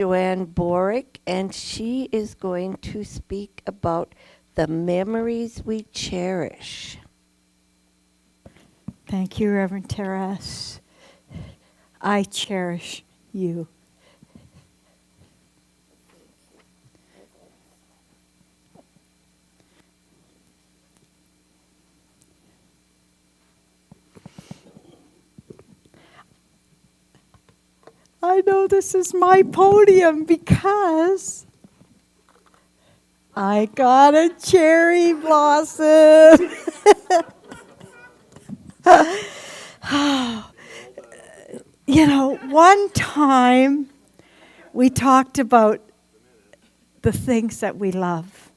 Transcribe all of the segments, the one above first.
Joanne Boruck, and she is going to speak about the memories we cherish. Thank you, Reverend Teres. I cherish you. I know this is my podium because I got a cherry blossom. You know, one time we talked about the things that we love.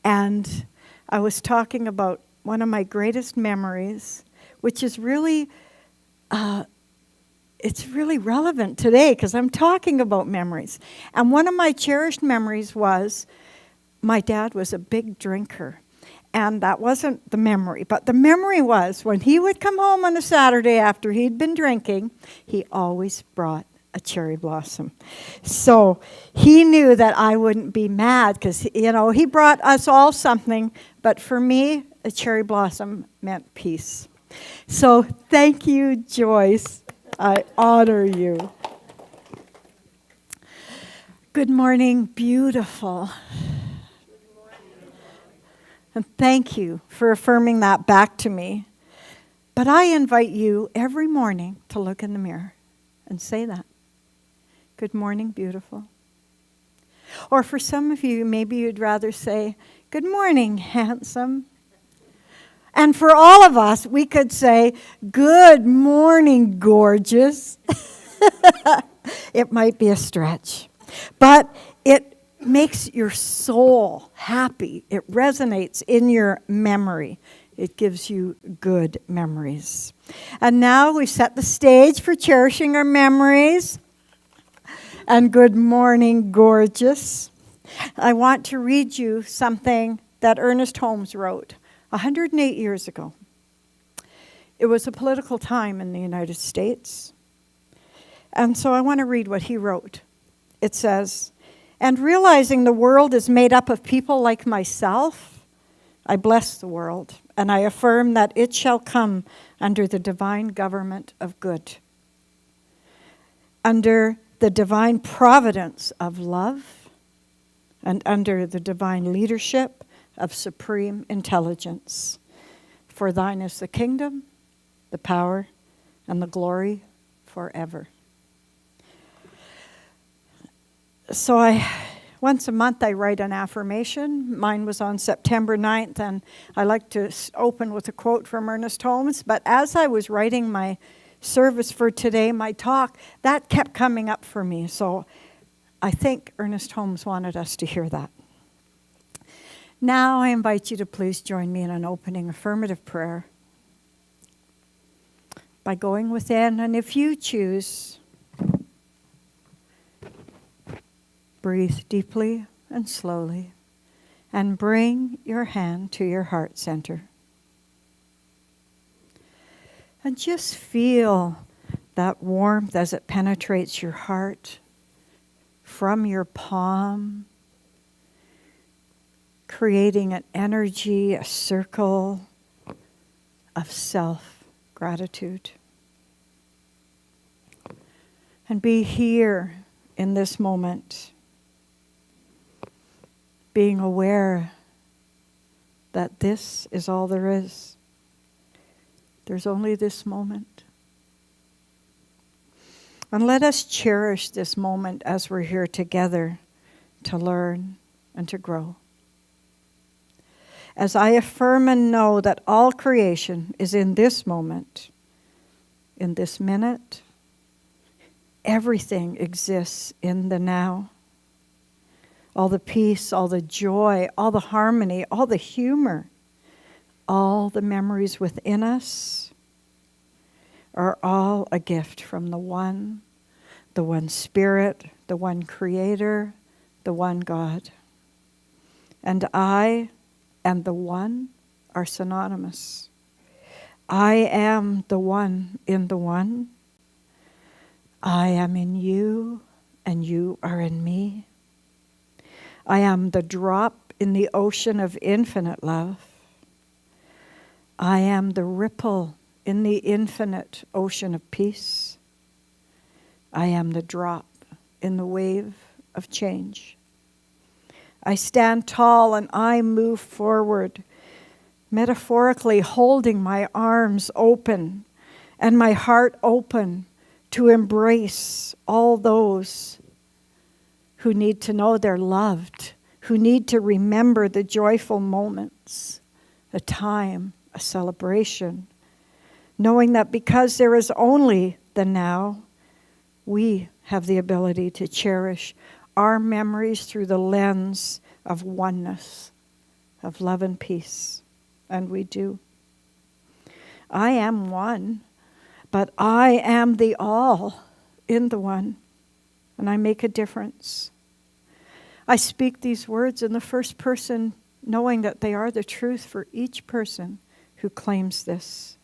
And I was talking about one of my greatest memories, which is really, it's really relevant today because I'm talking about memories. And one of my cherished memories was my dad was a big drinker. And that wasn't the memory. But the memory was when he would come home on a Saturday after he'd been drinking, he always brought a cherry blossom. So he knew that I wouldn't be mad because, you know, he brought us all something. But for me, a cherry blossom meant peace. So thank you, Joyce. I honor you. Good morning, beautiful. And thank you for affirming that back to me. But I invite you every morning to look in the mirror and say that. Good morning, beautiful. Or for some of you, maybe you'd rather say, good morning, handsome. And for all of us, we could say, good morning, gorgeous. It might be a stretch. But it makes your soul happy. It resonates in your memory. It gives you good memories. And now we've set the stage for cherishing our memories. And good morning, gorgeous. I want to read you something that Ernest Holmes wrote 108 years ago. It was a political time in the United States. And so I want to read what he wrote. It says, and realizing the world is made up of people like myself, I bless the world, and I affirm that it shall come under the divine government of good, under the divine providence of love, and under the divine leadership of supreme intelligence. For thine is the kingdom, the power, and the glory forever. So once a month I write an affirmation. Mine was on September 9th, and I like to open with a quote from Ernest Holmes. But as I was writing my service for today, my talk, that kept coming up for me. So I think Ernest Holmes wanted us to hear that. Now I invite you to please join me in an opening affirmative prayer by going within, and if you choose, breathe deeply and slowly, and bring your hand to your heart center. And just feel that warmth as it penetrates your heart from your palm, creating an energy, a circle of self-gratitude. And be here in this moment, being aware that this is all there is. There's only this moment. And let us cherish this moment as we're here together to learn and to grow. As I affirm and know that all creation is in this moment, in this minute, everything exists in the now. All the peace, all the joy, all the harmony, all the humor, all the memories within us are all a gift from the one Spirit, the one Creator, the one God. And I and the one are synonymous. I am the one in the one. I am in you, and you are in me. I am the drop in the ocean of infinite love. I am the ripple in the infinite ocean of peace. I am the drop in the wave of change. I stand tall and I move forward, metaphorically holding my arms open and my heart open to embrace all those who need to know they're loved, who need to remember the joyful moments, a time, a celebration, knowing that because there is only the now, we have the ability to cherish our memories through the lens of oneness, of love and peace. And we do. I am one, but I am the all in the one, and I make a difference. I speak these words in the first person, knowing that they are the truth for each person who claims this.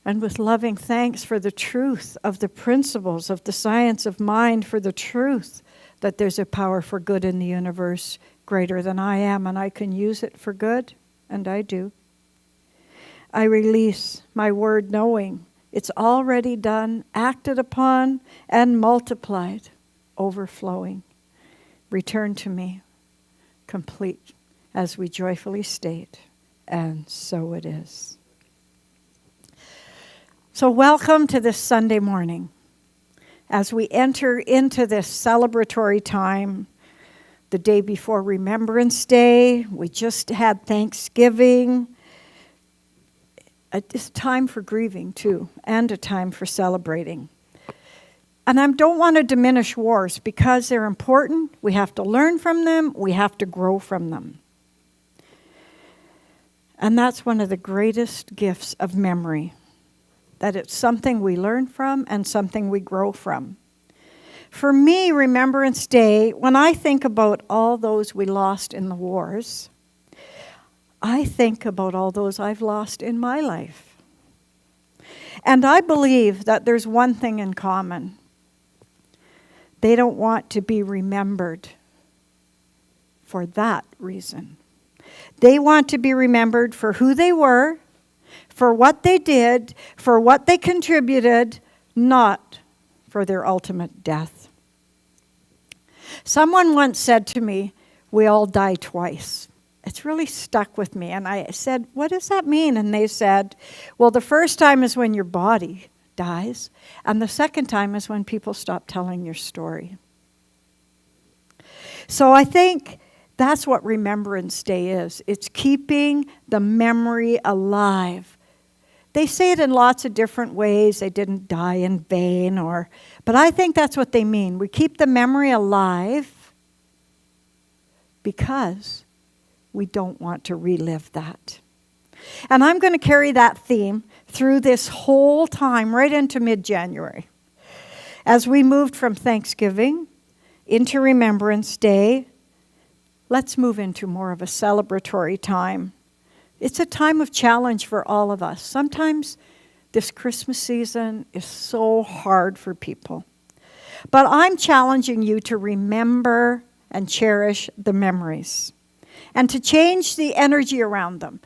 And with loving thanks for the truth of the principles of the science of mind, for the truth that there's a power for good in the universe greater than I am, and I can use it for good, and I do. I release my word knowing it's already done, acted upon, and multiplied, overflowing. Return to me, complete, as we joyfully state, and so it is. So welcome to this Sunday morning. As we enter into this celebratory time, the day before Remembrance Day, we just had Thanksgiving. It's time for grieving too, and a time for celebrating. And I don't want to diminish wars because they're important. We have to learn from them. We have to grow from them. And that's one of the greatest gifts of memory, that it's something we learn from and something we grow from. For me, Remembrance Day, when I think about all those we lost in the wars, I think about all those I've lost in my life. And I believe that there's one thing in common. They don't want to be remembered for that reason. They want to be remembered for who they were, for what they did, for what they contributed, not for their ultimate death. Someone once said to me, we all die twice. It's really stuck with me. And I said, what does that mean? And they said, well, the first time is when your body dies, and the second time is when people stop telling your story. So I think that's what Remembrance Day is. It's keeping the memory alive. They say it in lots of different ways. They didn't die in vain, but I think that's what they mean. We keep the memory alive because we don't want to relive that. And I'm going to carry that theme through this whole time, right into mid-January. As we moved from Thanksgiving into Remembrance Day, let's move into more of a celebratory time. It's a time of challenge for all of us. Sometimes this Christmas season is so hard for people. But I'm challenging you to remember and cherish the memories and to change the energy around them.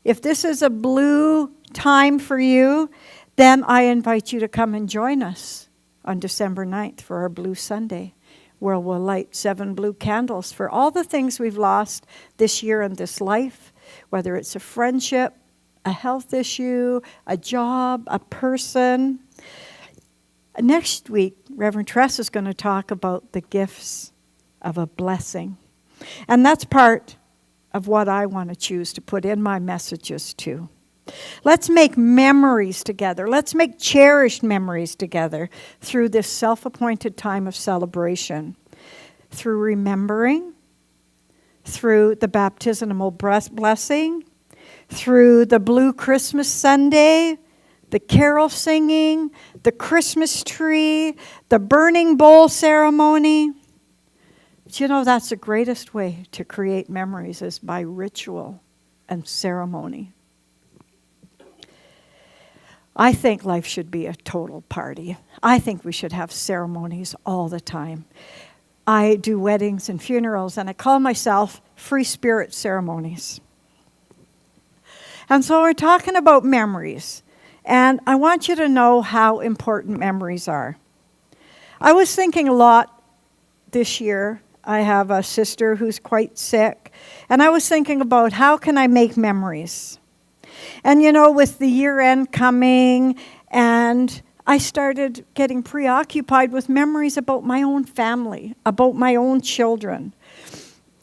If this is a blue time for you, then I invite you to come and join us on December 9th for our Blue Sunday, where we'll light 7 blue candles for all the things we've lost this year in this life, whether it's a friendship, a health issue, a job, a person. Next week, Reverend Tress is going to talk about the gifts of a blessing. And that's part of what I want to choose to put in my messages too. Let's make memories together. Let's make cherished memories together through this self-appointed time of celebration, through remembering, through the baptismal blessing, through the Blue Christmas Sunday, the carol singing, the Christmas tree, the burning bowl ceremony. But you know, that's the greatest way to create memories is by ritual and ceremony. I think life should be a total party. I think we should have ceremonies all the time. I do weddings and funerals, and I call myself free spirit ceremonies. And so we're talking about memories, and I want you to know how important memories are. I was thinking a lot this year. I have a sister who's quite sick, and I was thinking about how can I make memories. And with the year end coming, and I started getting preoccupied with memories about my own family, about my own children.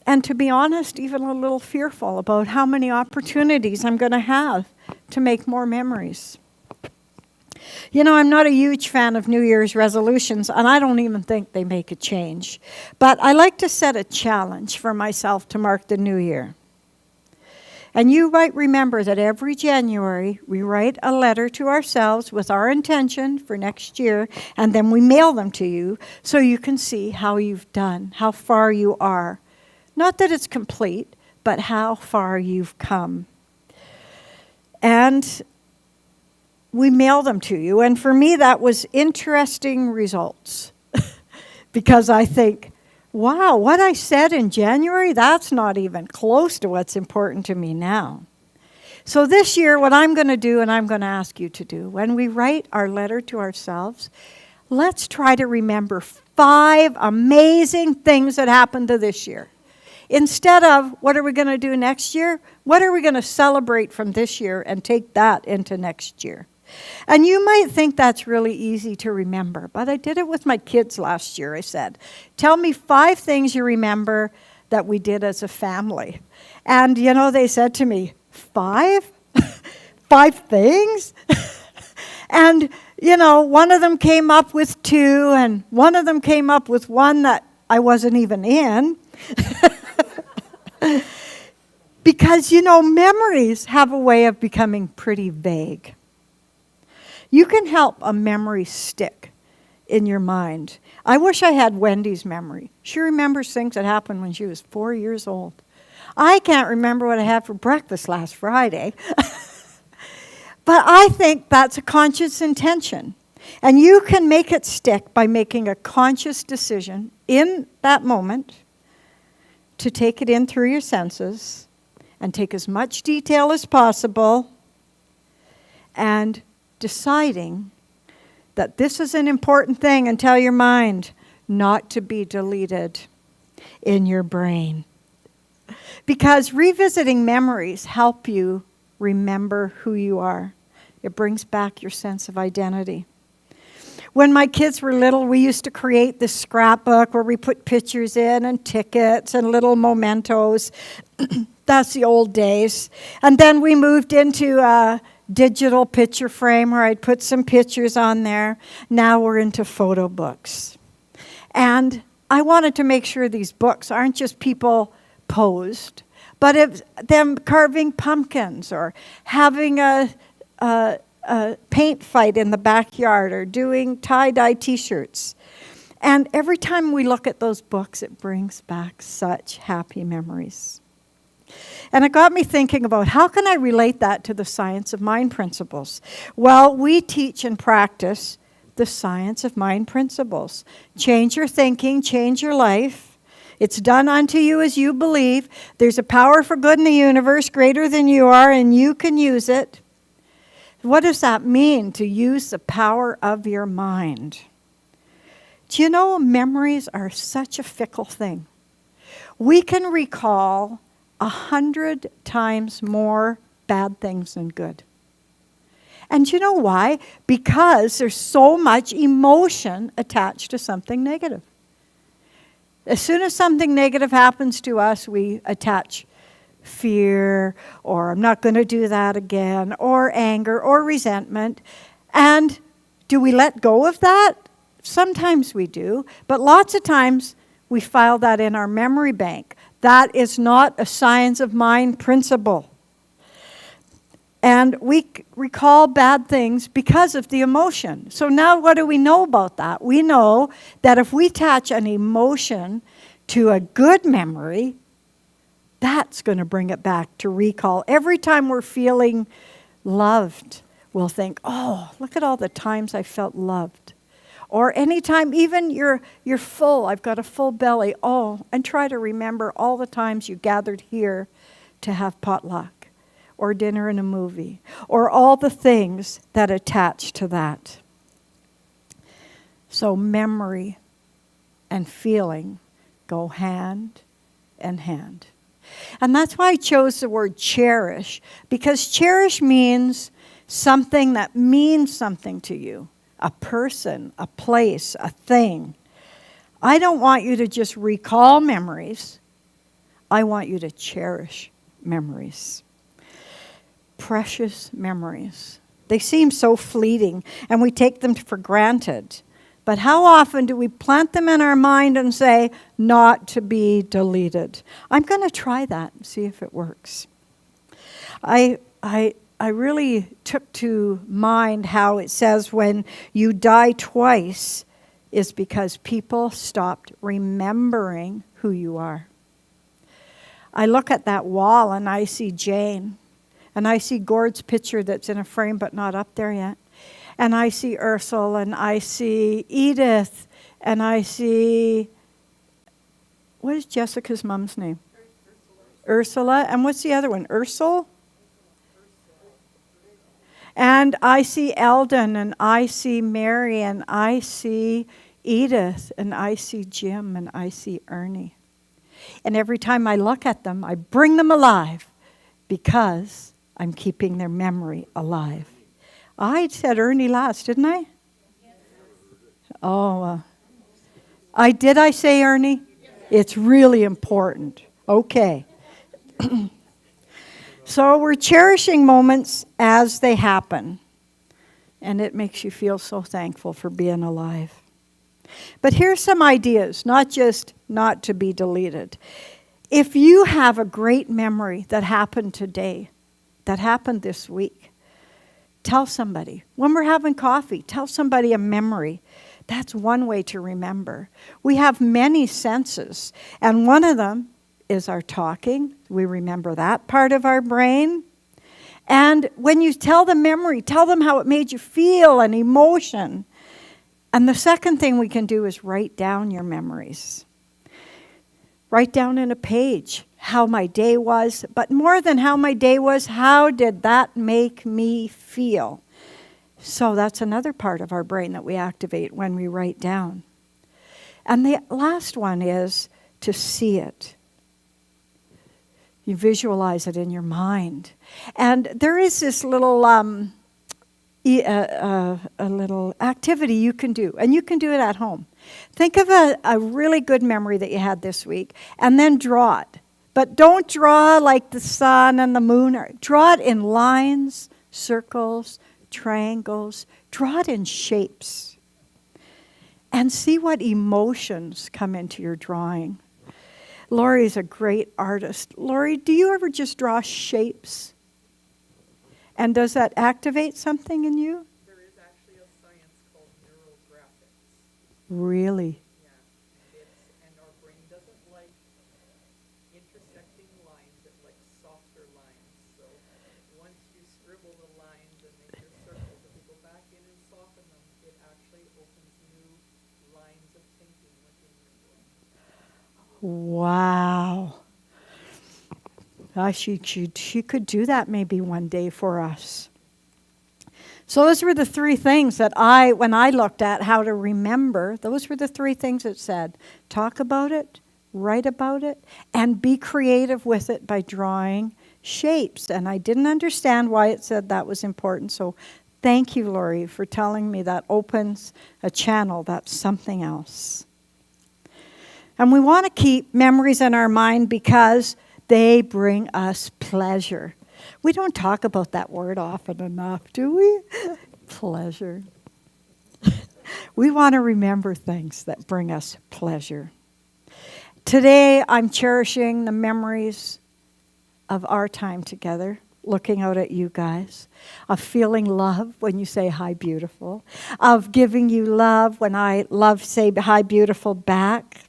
And to be honest, even a little fearful about how many opportunities I'm going to have to make more memories. I'm not a huge fan of New Year's resolutions, and I don't even think they make a change. But I like to set a challenge for myself to mark the new year. And you might remember that every January, we write a letter to ourselves with our intention for next year, and then we mail them to you so you can see how you've done, how far you are. Not that it's complete, but how far you've come. And we mail them to you. And for me, that was interesting results. Because I think, wow, what I said in January, that's not even close to what's important to me now. So this year, what I'm going to do, and I'm going to ask you to do, when we write our letter to ourselves, let's try to remember 5 amazing things that happened to this year. Instead of, what are we going to do next year? What are we going to celebrate from this year and take that into next year? And you might think that's really easy to remember, but I did it with my kids last year. I said, tell me 5 things you remember that we did as a family. And, they said to me, 5? 5 things? And, one of them came up with 2, and one of them came up with 1 that I wasn't even in. Because, memories have a way of becoming pretty vague. You can help a memory stick in your mind. I wish I had Wendy's memory. She remembers things that happened when she was 4 years old. I can't remember what I had for breakfast last Friday. But I think that's a conscious intention. And you can make it stick by making a conscious decision in that moment to take it in through your senses and take as much detail as possible and deciding that this is an important thing and tell your mind not to be deleted in your brain. Because revisiting memories help you remember who you are. It brings back your sense of identity. When my kids were little, we used to create this scrapbook where we put pictures in and tickets and little mementos. That's the old days. And then we moved into a digital picture frame where I'd put some pictures on there. Now we're into photo books. And I wanted to make sure these books aren't just people posed, but it's them carving pumpkins or having a paint fight in the backyard or doing tie-dye T-shirts. And every time we look at those books, it brings back such happy memories. And it got me thinking about how can I relate that to the science of mind principles? Well, we teach and practice the science of mind principles. Change your thinking, change your life. It's done unto you as you believe. There's a power for good in the universe greater than you are, and you can use it. What does that mean, to use the power of your mind? Do you know memories are such a fickle thing? We can recall 100 times more bad things than good. And you know why? Because there's so much emotion attached to something negative. As soon as something negative happens to us, we attach fear, or I'm not going to do that again, or anger, or resentment. And do we let go of that? Sometimes we do, but lots of times we file that in our memory bank. That is not a science of mind principle. And we recall bad things because of the emotion. So now what do we know about that? We know that if we attach an emotion to a good memory, that's going to bring it back to recall. Every time we're feeling loved will think, oh, look at all the times I felt loved. Or anytime, even you're full, I've got a full belly, oh, and try to remember all the times you gathered here to have potluck, or dinner and a movie, or all the things that attach to that. So memory and feeling go hand in hand. And that's why I chose the word cherish, because cherish means something that means something to you. A person, a place, a thing. I don't want you to just recall memories. I want you to cherish memories. Precious memories. They seem so fleeting, and we take them for granted. But how often do we plant them in our mind and say, not to be deleted? I'm going to try that and see if it works. I really took to mind how it says when you die twice is because people stopped remembering who you are. I look at that wall and I see Jane, and I see Gord's picture that's in a frame but not up there yet. And I see Ursula, and I see Edith, and I see, what is Jessica's mom's name? Ursula. And what's the other one? Ursula? And I see Eldon, and I see Mary, and I see Edith, and I see Jim, and I see Ernie. And every time I look at them, I bring them alive because I'm keeping their memory alive. I said Ernie last, didn't I? Oh, did I say Ernie? It's really important. Okay. So we're cherishing moments as they happen. And it makes you feel so thankful for being alive. But here's some ideas, not just not to be deleted. If you have a great memory that happened today, that happened this week, tell somebody. When we're having coffee, tell somebody a memory. That's one way to remember. We have many senses, and one of them is our talking. We remember that part of our brain. And when you tell the memory, tell them how it made you feel, an emotion. And the second thing we can do is write down your memories. Write down in a page how my day was, but more than how my day was, how did that make me feel? So that's another part of our brain that we activate when we write down. And the last one is to see it. You visualize it in your mind. And there is this little a little activity you can do, and you can do it at home. Think of a really good memory that you had this week, and then draw it. But don't draw like the sun and the moon. Draw it in lines, circles, triangles. Draw it in shapes. And see what emotions come into your drawing. Lori's a great artist. Lori, do you ever just draw shapes? And does that activate something in you? There is actually a science called neurographics. Really? Yeah. And our brain doesn't like intersecting lines, it likes softer lines. So once you scribble the lines and make your circles, if you go back in and soften them, it actually opens new lines of thinking within your brain. Wow. She could do that maybe one day for us. So those were the three things that when I looked at how to remember, those were the three things it said. Talk about it, write about it, and be creative with it by drawing shapes. And I didn't understand why it said that was important. So thank you, Lori, for telling me that opens a channel. That's something else. And we want to keep memories in our mind because they bring us pleasure. We don't talk about that word often enough, do we? Pleasure. We want to remember things that bring us pleasure. Today, I'm cherishing the memories of our time together, looking out at you guys, of feeling love when you say, hi, beautiful, of giving you love when I say, hi, beautiful back.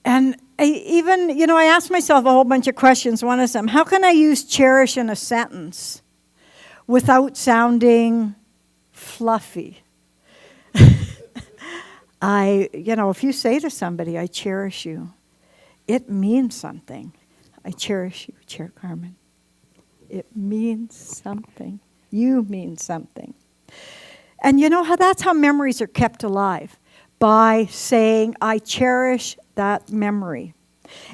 And I asked myself a whole bunch of questions. One of them, how can I use cherish in a sentence? without sounding fluffy. If you say to somebody, I cherish you, it means something. I cherish you, Carmen. It means something. You mean something. And you know how that's how memories are kept alive, by saying, I cherish that memory.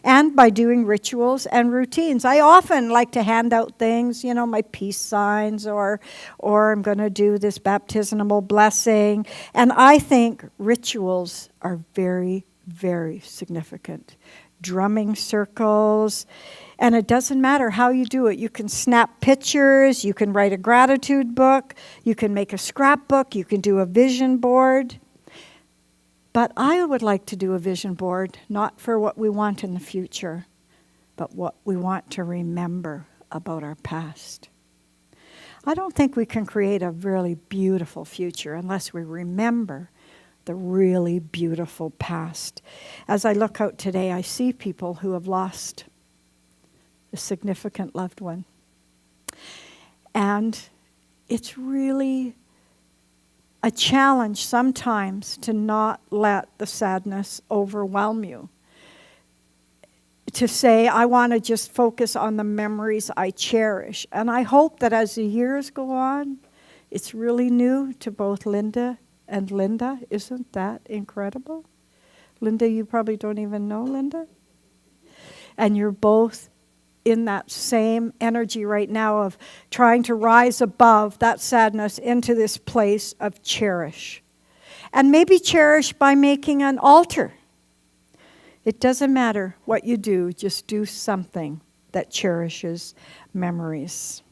And by doing rituals and routines. I often like to hand out things, my peace signs, or I'm going to do this baptismal blessing. And I think rituals are very, very significant. Drumming circles. And it doesn't matter how you do it. You can snap pictures. You can write a gratitude book. You can make a scrapbook. You can do a vision board. But I would like to do a vision board, not for what we want in the future, but what we want to remember about our past. I don't think we can create a really beautiful future unless we remember the really beautiful past. As I look out today, I see people who have lost a significant loved one. And it's really a challenge sometimes to not let the sadness overwhelm you. To say, I want to just focus on the memories I cherish. And I hope that as the years go on, it's really new to both Linda and Linda. Isn't that incredible? Linda, you probably don't even know Linda. And you're both in that same energy right now of trying to rise above that sadness into this place of cherish. And maybe cherish by making an altar. It doesn't matter what you do, just do something that cherishes memories.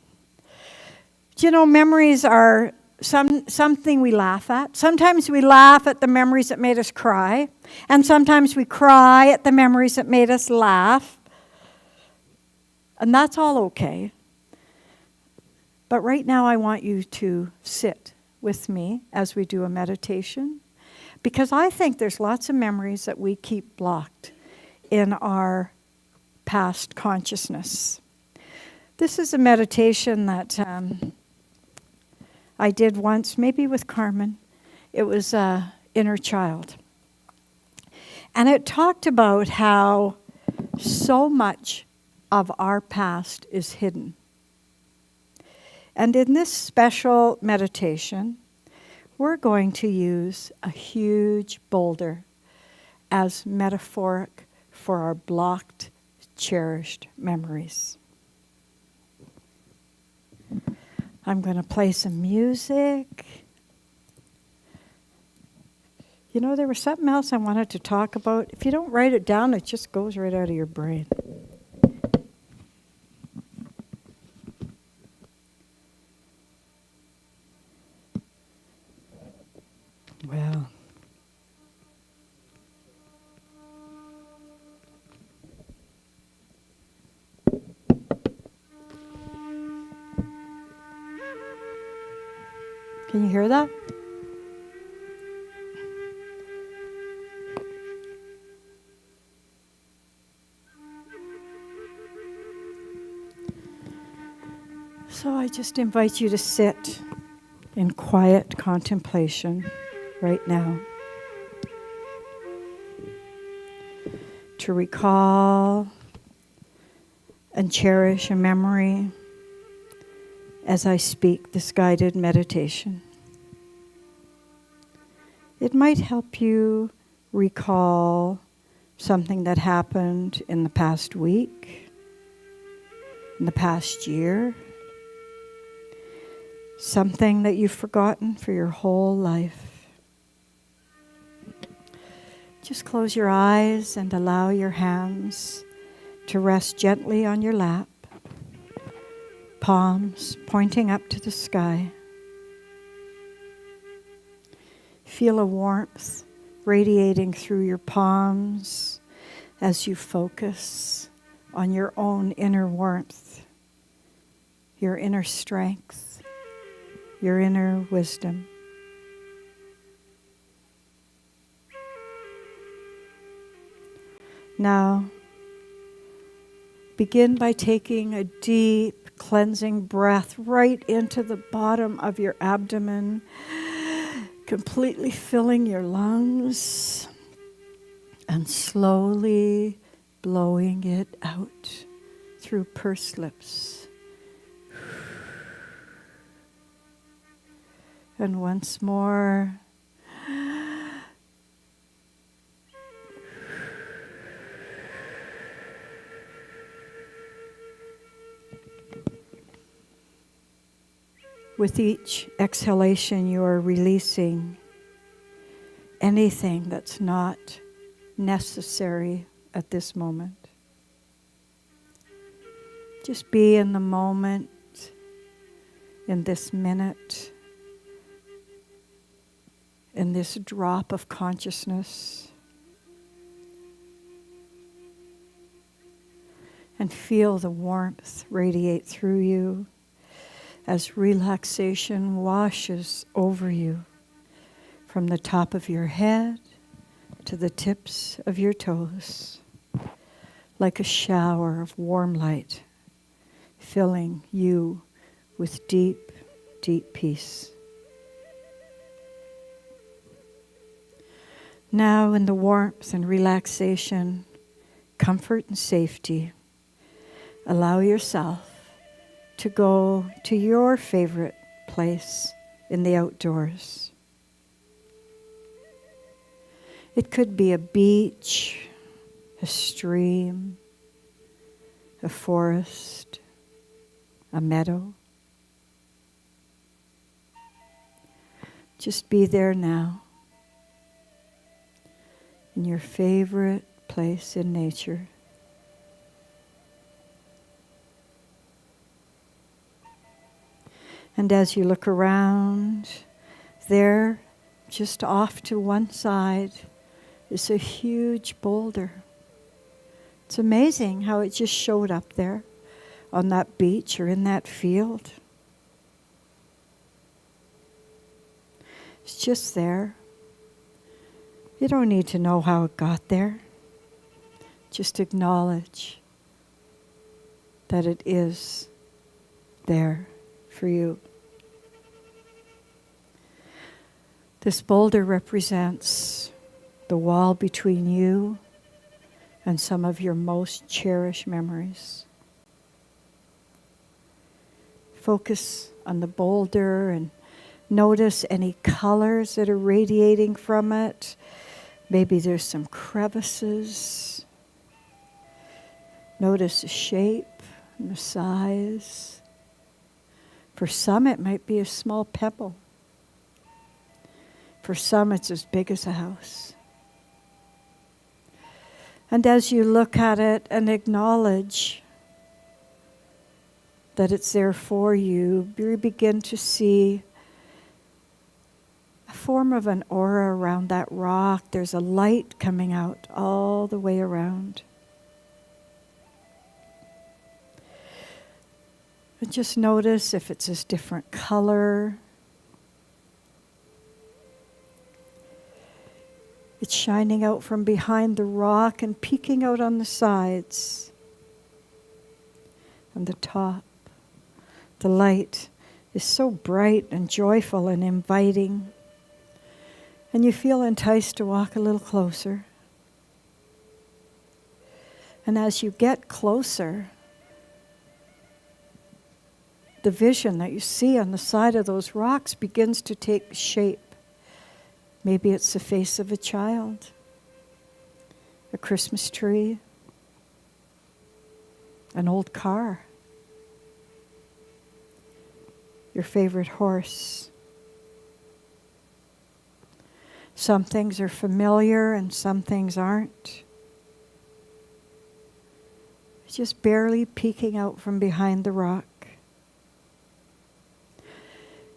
Memories are something we laugh at. Sometimes we laugh at the memories that made us cry, and sometimes we cry at the memories that made us laugh. And that's all okay. But right now I want you to sit with me as we do a meditation, because I think there's lots of memories that we keep blocked in our past consciousness. This is a meditation that I did once, maybe with Carmen. It was Inner Child. And it talked about how so much of our past is hidden. And in this special meditation, we're going to use a huge boulder as metaphoric for our blocked, cherished memories. I'm going to play some music. There was something else I wanted to talk about. If you don't write it down, it just goes right out of your brain. Well, can you hear that? So I just invite you to sit in quiet contemplation right now. To recall and cherish a memory as I speak this guided meditation. It might help you recall something that happened in the past week, in the past year, something that you've forgotten for your whole life. Just close your eyes and allow your hands to rest gently on your lap, palms pointing up to the sky. Feel a warmth radiating through your palms as you focus on your own inner warmth, your inner strength, your inner wisdom. Now, Begin by taking a deep cleansing breath right into the bottom of your abdomen, completely filling your lungs and slowly blowing it out through pursed lips. And once more. With each exhalation, you are releasing anything that's not necessary at this moment. Just be in the moment, in this minute, in this drop of consciousness. And feel the warmth radiate through you as relaxation washes over you from the top of your head to the tips of your toes, like a shower of warm light, filling you with deep, deep peace. Now, in the warmth and relaxation, comfort and safety, allow yourself to go to your favorite place in the outdoors. It could be a beach, a stream, a forest, a meadow. Just be there now, in your favorite place in nature. And as you look around, there, just off to one side, is a huge boulder. It's amazing how it just showed up there on that beach or in that field. It's just there. You don't need to know how it got there. Just acknowledge that it is there for you. This boulder represents the wall between you and some of your most cherished memories. Focus on the boulder and notice any colors that are radiating from it. Maybe there's some crevices. Notice the shape and the size. For some, it might be a small pebble. For some, it's as big as a house. And as you look at it and acknowledge that it's there for you, you begin to see a form of an aura around that rock. There's a light coming out all the way around. And just notice if it's a different color. It's shining out from behind the rock and peeking out on the sides and the top. The light is so bright and joyful and inviting. And you feel enticed to walk a little closer. And as you get closer, the vision that you see on the side of those rocks begins to take shape. Maybe it's the face of a child, a Christmas tree, an old car, your favorite horse. Some things are familiar and some things aren't. It's just barely peeking out from behind the rock.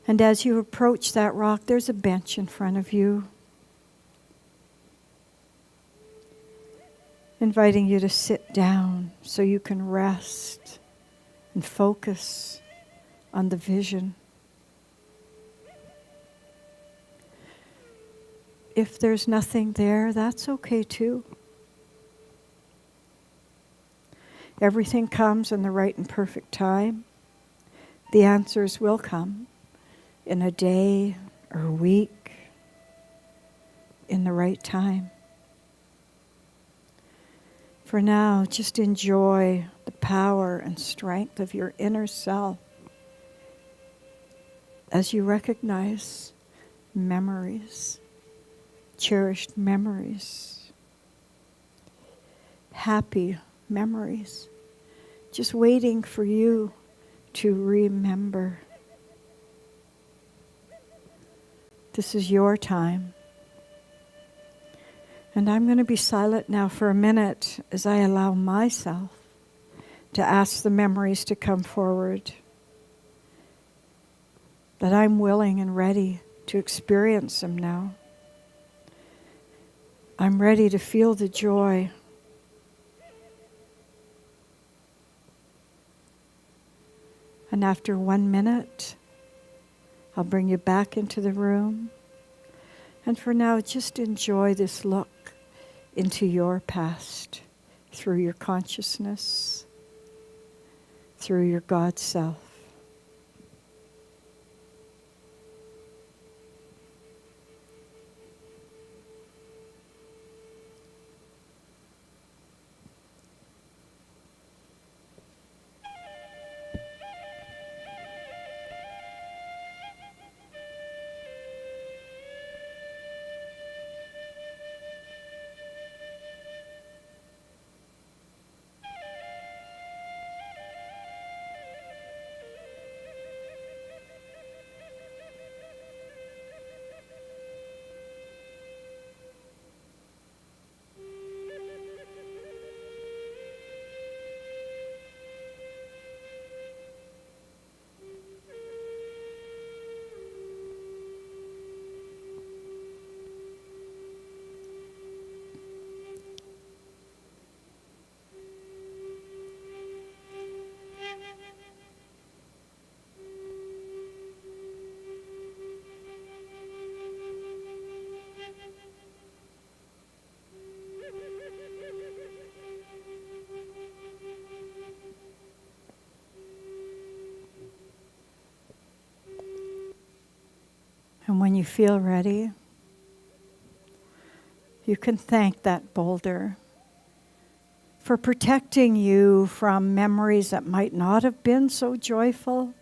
And as you approach that rock, there's a bench in front of you, inviting you to sit down so you can rest and focus on the vision. If there's nothing there, that's okay too. Everything comes in the right and perfect time. The answers will come in a day or a week, in the right time. For now, just enjoy the power and strength of your inner self as you recognize memories, cherished memories, happy memories, just waiting for you to remember. This is your time. And I'm going to be silent now for a minute as I allow myself to ask the memories to come forward, that I'm willing and ready to experience them now. I'm ready to feel the joy. And after 1 minute, I'll bring you back into the room. And for now, just enjoy this look into your past through your consciousness, through your God self. And when you feel ready, you can thank that boulder for protecting you from memories that might not have been so joyful,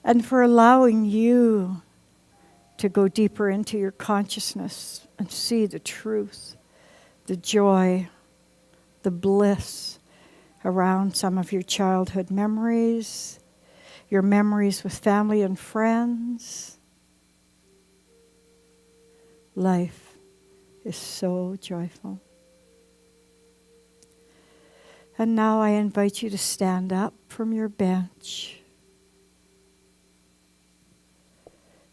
and for allowing you to go deeper into your consciousness and see the truth, the joy, the bliss around some of your childhood memories, your memories with family and friends. Life is so joyful. And now I invite you to stand up from your bench.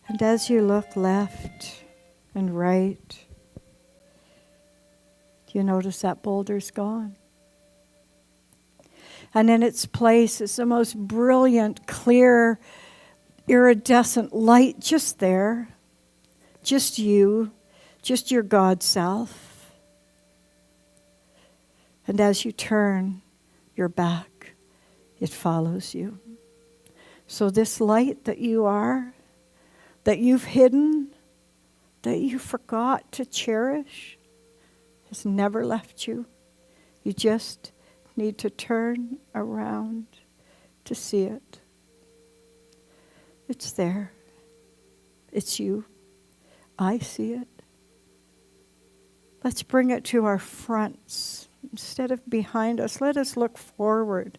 And as you look left and right, you notice that boulder's gone. And in its place is the most brilliant, clear, iridescent light just there. Just you, just your God self. And as you turn your back, it follows you. So this light that you are, that you've hidden, that you forgot to cherish, has never left you. You just need to turn around to see it. It's there. It's you. I see it. Let's bring it to our fronts. Instead of behind us, let us look forward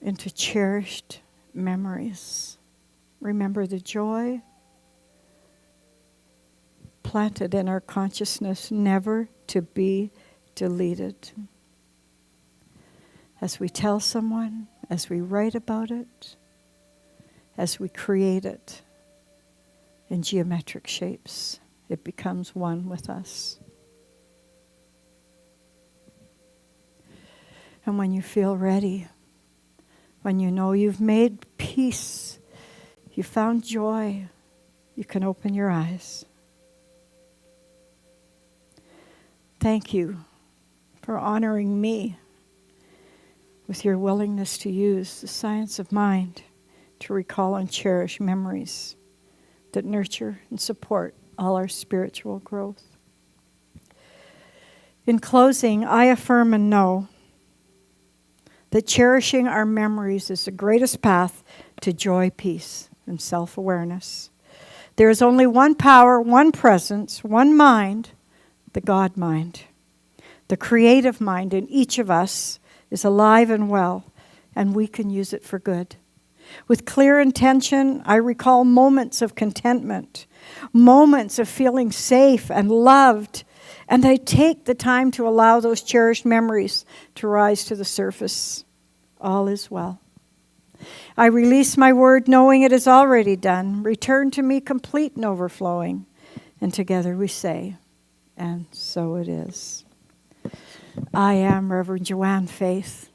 into cherished memories. Remember the joy planted in our consciousness, never to be deleted. As we tell someone, as we write about it, as we create it in geometric shapes, it becomes one with us. And when you feel ready, when you know you've made peace, you found joy, you can open your eyes. Thank you for honoring me with your willingness to use the science of mind to recall and cherish memories that nurture and support all our spiritual growth. In closing, I affirm and know that cherishing our memories is the greatest path to joy, peace, and self-awareness. There is only one power, one presence, one mind, the God mind. The creative mind in each of us is alive and well, and we can use it for good. With clear intention, I recall moments of contentment, moments of feeling safe and loved, and I take the time to allow those cherished memories to rise to the surface. All is well. I release my word knowing it is already done. Return to me complete and overflowing. And together we say, and so it is. I am Reverend Joanne Faith,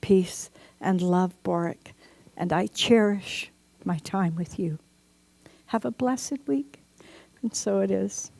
Peace, and Love Boruck, and I cherish my time with you. Have a blessed week, and so it is.